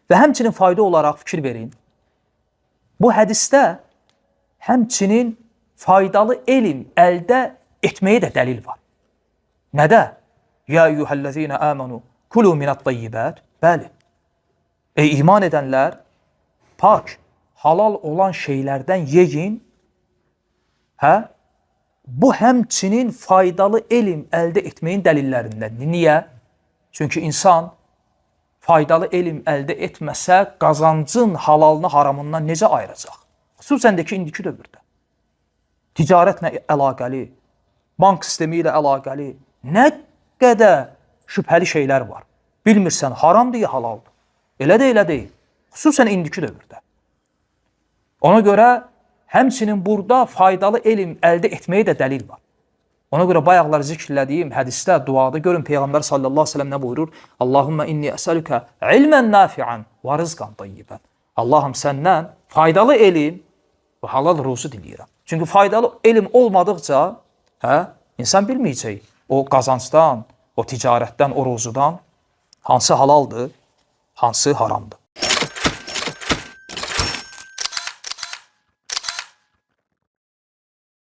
Və həmçinin fayda olaraq fikir verin. Bu hədisdə həmçinin faydalı elm əldə etməyə də dəlil var. Nədə? Ya eyyuhəl-ləzīnə əmənu kulu minət-tayyibət. Bəli. Ey iman edənlər, pak, halal olan şeylərdən yeyin. Hə? Bu həmçinin faydalı elm əldə etməyin dəlillərindəndir. Niyə? Çünki insan faydalı elm əldə etməsə qazancın halalını haramından necə ayıracaq? Xüsusən də ki, indiki dövrdə. Ticarətlə əlaqəli, bank sistemi ilə əlaqəli nə qədər şübhəli şeylər var. Bilmirsən, haramdır ya halaldır. Elə deyil. Xüsusən indiki dövrdə. Ona görə həmçinin burada faydalı elm əldə etməyə də dəlil var. Ona görə bayaqlar zikirlədiyim hədisdə, duada görün Peyğəmbər sallallahu aleyhi ve sellem nə buyurur? Allahumma inni əsəlükə ilmən nafi'an və rizqan tayyibən. Allahım səndən faydalı elm və halal ruzu diləyirəm. Çünki faydalı elm olmadıqca insan bilməyəcək o qazancdan, o ticarətdən, o ruzudan hansı halaldır, hansı haramdır.